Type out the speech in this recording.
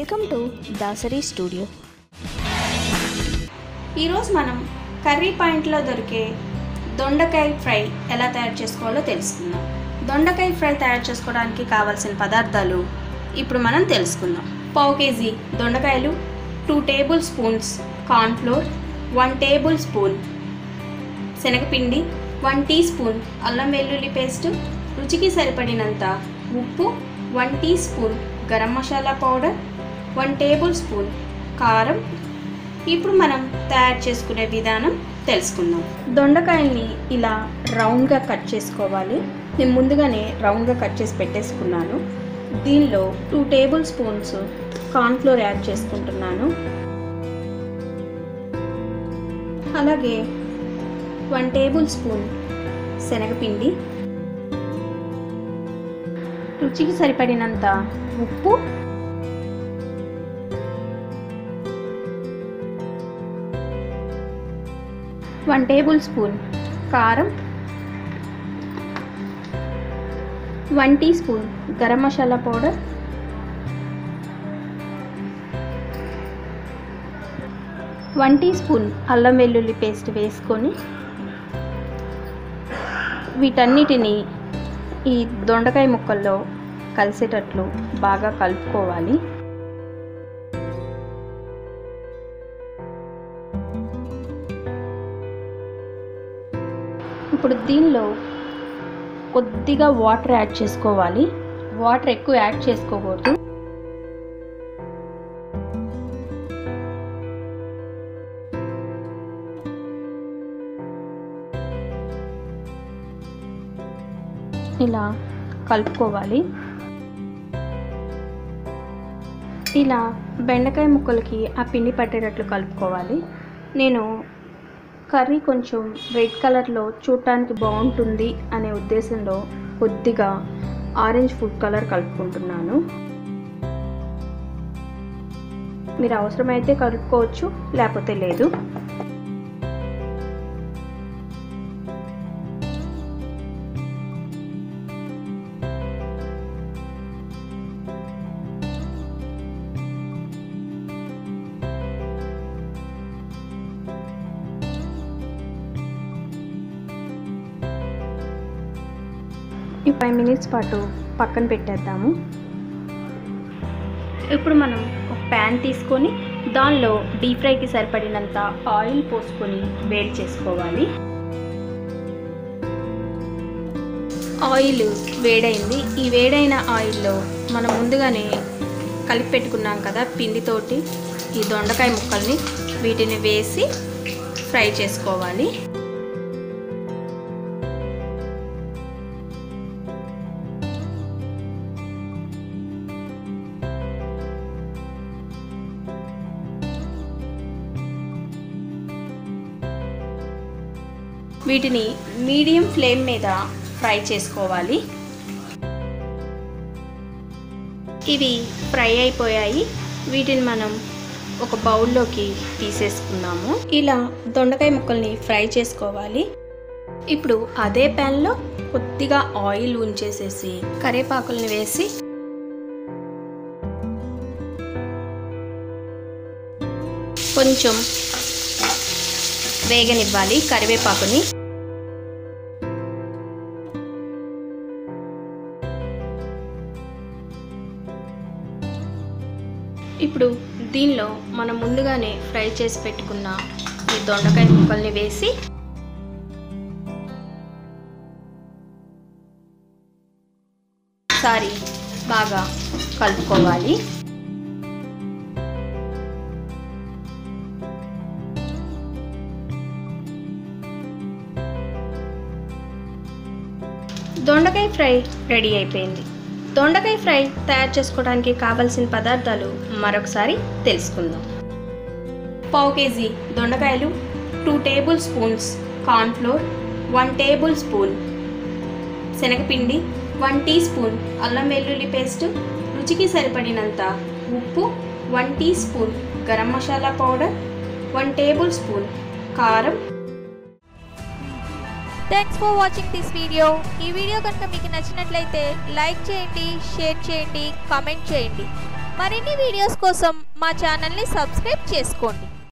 Welcome to Dasari studio. ఈరోజు మనం curry పాయింట్లో దొరికే దొండకాయ ఫ్రై ఎలా తయారు చేసుకోవాలో తెలుసుకుందాం. దొండకాయ ఫ్రై తయారు చేసుకోవడానికి కావాల్సిన పదార్థాలు ఇప్పుడు మనం తెలుసుకుందాం. పావు కేజీ దొండకాయలు, 2 table spoons cornflour, 1 table spoon శనగపిండి, 1 టీ స్పూన్ అల్లం వెల్లుల్లి పేస్ట్, రుచికి సరిపడినంత ఉప్పు, 1 teaspoon garam masala powder, 1 tablespoon కారం. ఇప్పుడు మనం తయారు చేసుకునే విధానం తెలుసుకుందాం. దొండకాయల్ని ఇలా రౌండ్గా కట్ చేసుకోవాలి. నేను ముందుగానే రౌండ్గా కట్ చేసి పెట్టేసుకున్నాను. దీనిలో 2 టేబుల్ స్పూన్స్ కార్న్ఫ్లోర్ యాడ్ చేసుకుంటున్నాను. అలాగే 1 టేబుల్ స్పూన్ శనగపిండి, రుచికి సరిపడినంత ఉప్పు, 1 టేబుల్ స్పూన్ కారం, 1 teaspoon garam masala powder, 1 teaspoon అల్లం వెల్లుల్లి పేస్ట్ వేసుకొని వీటన్నిటిని ఈ దొండకాయ ముక్కల్లో కలిసేటట్లు బాగా కలుపుకోవాలి. ఇప్పుడు దీనిలో కొద్దిగా వాటర్ యాడ్ చేసుకోవాలి. వాటర్ ఎక్కువ యాడ్ చేసుకోకూడదు. ఇలా కలుపుకోవాలి. ఇలా బెండకాయ ముక్కలకి ఆ పిండి పట్టేటట్లు కలుపుకోవాలి. నేను కర్రీ కొంచెం రెడ్ కలర్లో చూడటానికి బాగుంటుంది అనే ఉద్దేశంలో కొద్దిగా ఆరెంజ్ ఫుడ్ కలర్ కలుపుకుంటున్నాను. మీరు అవసరమైతే కలుపుకోవచ్చు, లేకపోతే లేదు. ఈ 5 మినిట్స్ పాటు పక్కన పెట్టేద్దాము. ఇప్పుడు మనం ఒక ప్యాన్ తీసుకొని దానిలో డీప్ ఫ్రైకి సరిపడినంత ఆయిల్ పోసుకొని వేడి చేసుకోవాలి. ఆయిల్ వేడైంది. ఈ వేడైన ఆయిల్లో మనం ముందుగానే కలిపి పెట్టుకున్నాం కదా పిండితోటి ఈ దొండకాయ ముక్కల్ని, వీటిని వేసి ఫ్రై చేసుకోవాలి. వీటిని మీడియం ఫ్లేమ్ మీద ఫ్రై చేసుకోవాలి. ఇవి ఫ్రై అయిపోయాయి. వీటిని మనం ఒక బౌల్లోకి తీసేసుకుందాము. ఇలా దొండకాయ ముక్కల్ని ఫ్రై చేసుకోవాలి. ఇప్పుడు అదే ప్యాన్లో కొద్దిగా ఆయిల్ ఉంచేసేసి కరివేపాకుల్ని వేసి కొంచెం వేగనివ్వాలి కరివేపాకుని. ఇప్పుడు దీనిలో మనం ముందుగానే ఫ్రై చేసి పెట్టుకున్న ఈ దొండకాయ ముక్కల్ని వేసి ఒకసారి బాగా కలుపుకోవాలి. దొండకాయ ఫ్రై రెడీ అయిపోయింది. దొండకాయ ఫ్రై తయారు చేసుకోవడానికి కావలసిన పదార్థాలు మరొకసారి తెలుసుకుందాం. పావు కేజీ దొండకాయలు, 2 table spoons cornflour, 1 table spoon శనగపిండి, 1 టీ స్పూన్ అల్లం వెల్లుల్లి పేస్ట్, రుచికి సరిపడినంత ఉప్పు, 1 teaspoon garam masala powder, 1 tablespoon కారం. Thanks for watching this video. ఈ వీడియో కనుక మీకు నచ్చినట్లయితే లైక్ చేయండి, షేర్ చేయండి, కామెంట్ చేయండి. మరిన్ని వీడియోస్ కోసం మా ఛానల్ని సబ్స్క్రైబ్ చేసుకోండి.